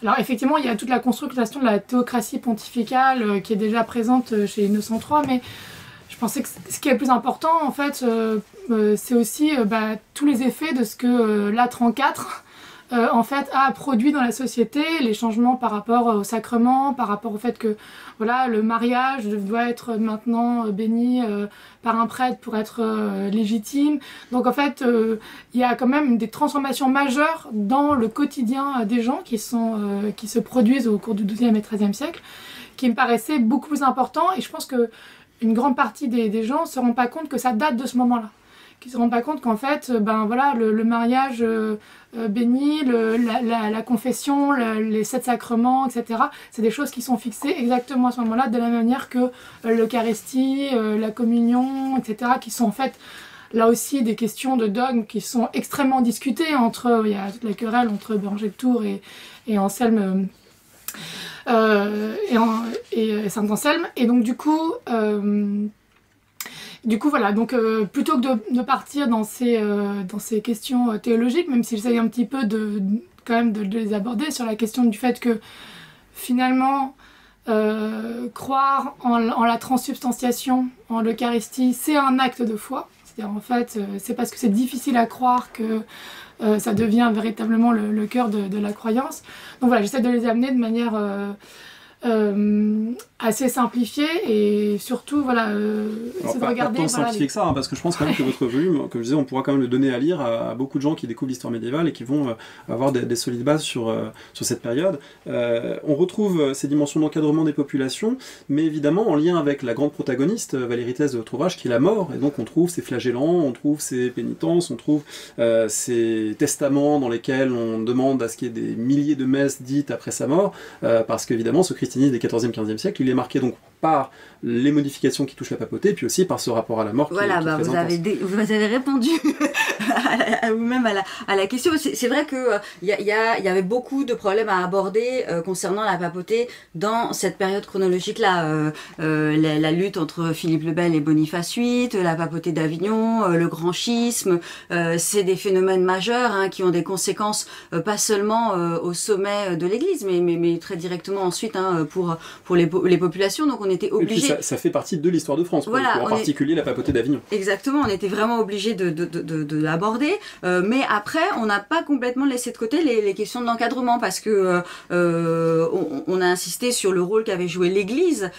Alors effectivement, il y a toute la construction de la théocratie pontificale qui est déjà présente chez Innocent III, mais je pensais que ce qui est le plus important, en fait, c'est aussi tous les effets de ce que Latran IV a produit dans la société, les changements par rapport au sacrement, par rapport au fait que le mariage doit être maintenant béni par un prêtre pour être légitime. Donc en fait, il y a quand même des transformations majeures dans le quotidien des gens qui se produisent au cours du XIIe et XIIIe siècle, qui me paraissaient beaucoup plus importants, et je pense que une grande partie des gens ne se rendent pas compte que ça date de ce moment-là. Qui ne se rendent pas compte qu'en fait, le mariage béni, la confession, les 7 sacrements, etc., c'est des choses qui sont fixées exactement à ce moment-là, de la même manière que l'Eucharistie, la communion, etc., qui sont en fait là aussi des questions de dogme qui sont extrêmement discutées il y a toute la querelle entre Béranger de Tours et Anselme et Saint-Anselme. Et donc du coup plutôt que de partir dans ces questions théologiques, même si j'essaye un petit peu de les aborder sur la question du fait que finalement croire en la transsubstantiation, en l'Eucharistie, c'est un acte de foi. C'est-à-dire en fait, c'est parce que c'est difficile à croire que ça devient véritablement le cœur de la croyance. Donc voilà, j'essaie de les amener de manière assez simplifié et surtout voilà Alors, c'est de pas regarder tant voilà, simplifié que ça, hein, parce que je pense quand même que votre volume, comme je disais, on pourra quand même le donner à lire à beaucoup de gens qui découvrent l'histoire médiévale et qui vont avoir des solides bases sur cette période. On retrouve ces dimensions d'encadrement des populations, mais évidemment en lien avec la grande protagoniste, Valérie Thèse de votre ouvrage, qui est la mort, et donc on trouve ces flagellants, on trouve ces pénitences, on trouve ces testaments dans lesquels on demande à ce qu'il y ait des milliers de messes dites après sa mort, parce qu'évidemment ce christianisme des 14e, 15e siècle, il est marqué donc par les modifications qui touchent la papauté, puis aussi par ce rapport à la mort qui est très vous intense. avez répondu à vous-même à la question. C'est vrai que il y avait beaucoup de problèmes à aborder concernant la papauté dans cette période chronologique-là. La lutte entre Philippe le Bel et Boniface VIII, la papauté d'Avignon, le grand schisme, c'est des phénomènes majeurs hein, qui ont des conséquences pas seulement au sommet de l'Église, mais très directement ensuite hein, pour les populations. Donc on était obligé. Ça fait partie de l'histoire de France, en particulier la papauté d'Avignon. Exactement, on était vraiment obligé de l'aborder, mais après on n'a pas complètement laissé de côté les questions de l'encadrement parce que on a insisté sur le rôle qu'avait joué l'Église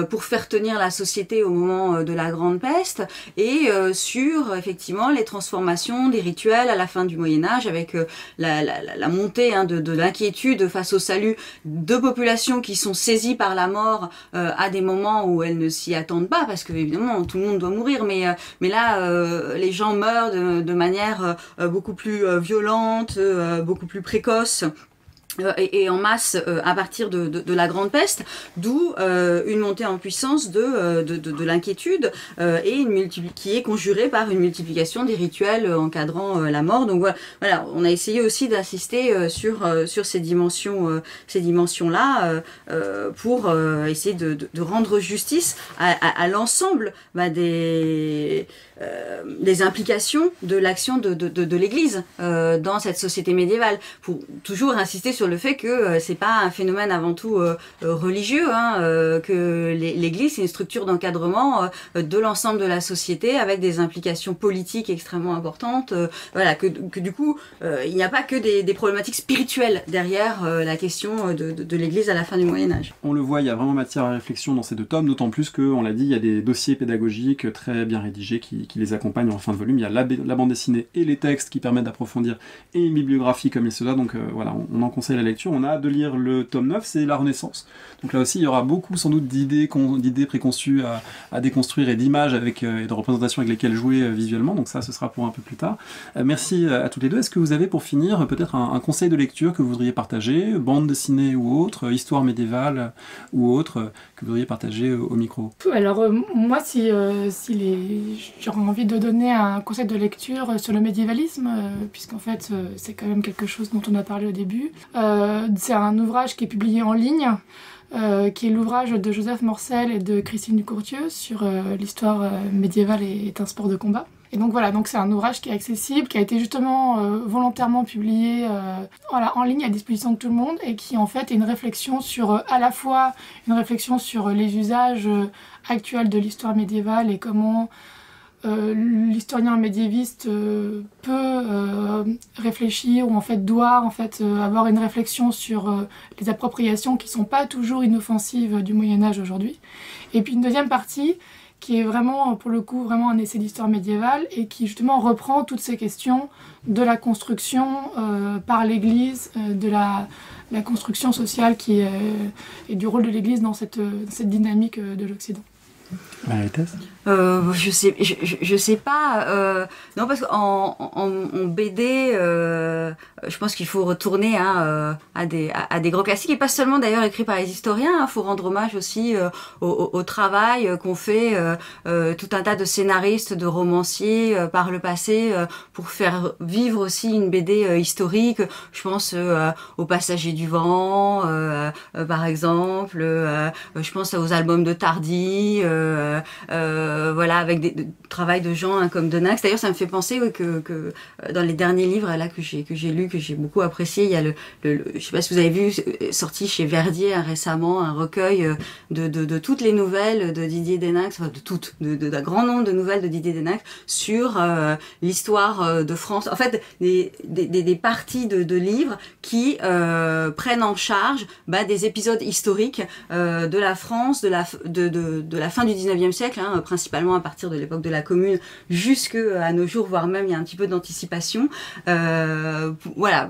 pour faire tenir la société au moment de la Grande Peste et sur effectivement les transformations des rituels à la fin du Moyen-Âge avec la montée hein, de l'inquiétude face au salut de populations qui sont saisies par la mort à des moments où elles ne s'y attendent pas, parce que évidemment tout le monde doit mourir, mais là les gens meurent de manière beaucoup plus violente, beaucoup plus précoce. Et en masse à partir de la Grande Peste, d'où une montée en puissance de l'inquiétude et qui est conjurée par une multiplication des rituels encadrant la mort. Donc voilà, on a essayé aussi d'insister sur ces dimensions-là pour essayer de rendre justice à l'ensemble des implications de l'action de l'Église dans cette société médiévale, pour toujours insister sur le fait que c'est pas un phénomène avant tout religieux, hein, que l'Église c'est une structure d'encadrement de l'ensemble de la société avec des implications politiques extrêmement importantes, voilà, que du coup il n'y a pas que des problématiques spirituelles derrière la question de l'Église à la fin du Moyen-Âge. On le voit, il y a vraiment matière à réflexion dans ces deux tomes, d'autant plus qu'on l'a dit, il y a des dossiers pédagogiques très bien rédigés qui les accompagnent en fin de volume. Il y a la bande dessinée et les textes qui permettent d'approfondir et une bibliographie comme il se doit, donc voilà, on en conseille la lecture. On a hâte de lire le tome 9, c'est la Renaissance. Donc là aussi, il y aura beaucoup sans doute d'idées préconçues à déconstruire et d'images et de représentations avec lesquelles jouer visuellement, donc ça, ce sera pour un peu plus tard. Merci à toutes les deux. Est-ce que vous avez pour finir peut-être un conseil de lecture que vous voudriez partager, bande dessinée ou autre, histoire médiévale ou autre, que vous voudriez partager au micro? Alors moi, si j'aurais envie de donner un conseil de lecture sur le médiévalisme, puisqu'en fait c'est quand même quelque chose dont on a parlé au début. C'est un ouvrage qui est publié en ligne, qui est l'ouvrage de Joseph Morcel et de Christine Ducourtieu sur l'histoire médiévale est un sport de combat. Et donc voilà, donc c'est un ouvrage qui est accessible, qui a été justement volontairement publié en ligne à disposition de tout le monde et qui en fait est une réflexion sur à la fois une réflexion sur les usages actuels de l'histoire médiévale et comment l'historien médiéviste peut réfléchir ou en fait doit avoir une réflexion sur les appropriations qui sont pas toujours inoffensives du Moyen-Âge aujourd'hui. Et puis une deuxième partie qui est vraiment, pour le coup, vraiment un essai d'histoire médiévale et qui justement reprend toutes ces questions de la construction par l'Église, de la construction sociale et du rôle de l'Église dans cette dynamique de l'Occident. Je sais pas. Non, parce qu'en BD, je pense qu'il faut retourner à des gros classiques, et pas seulement d'ailleurs écrits par les historiens. Il faut rendre hommage aussi au travail qu'ont fait tout un tas de scénaristes, de romanciers par le passé pour faire vivre aussi une BD historique. Je pense aux Passagers du Vent, par exemple. Je pense aux albums de Tardy. voilà, avec des travail de gens comme Denax. D'ailleurs, ça me fait penser que dans les derniers livres là que j'ai lus, que j'ai beaucoup apprécié, il y a je sais pas si vous avez vu, sorti chez Verdier récemment, un recueil de toutes les nouvelles de Didier Denax, enfin d'un grand nombre de nouvelles de Didier Denax sur l'histoire de France. En fait, des parties de livres qui prennent en charge des épisodes historiques de la France, de la fin du 19e siècle, hein, principalement à partir de l'époque de la Commune jusqu'à nos jours, voire même il y a un petit peu d'anticipation. Voilà,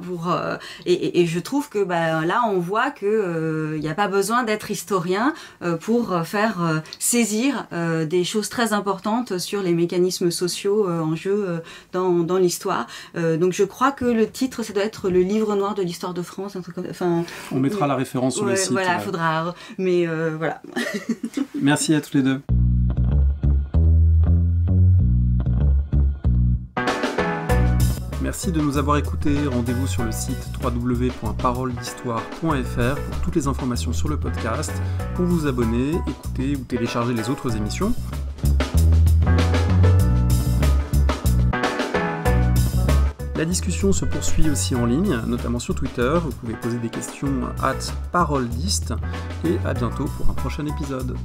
et je trouve que là on voit que il n'y a pas besoin d'être historien pour faire saisir des choses très importantes sur les mécanismes sociaux en jeu dans l'histoire. Donc je crois que le titre, ça doit être le livre noir de l'histoire de France, un truc comme, enfin. On mettra la référence sur le site. Voilà, faudra. Mais voilà. Merci à tous les deux. Merci de nous avoir écoutés. Rendez-vous sur le site www.paroledhistoire.fr pour toutes les informations sur le podcast, pour vous abonner, écouter ou télécharger les autres émissions. La discussion se poursuit aussi en ligne, notamment sur Twitter. Vous pouvez poser des questions @paroledist et à bientôt pour un prochain épisode.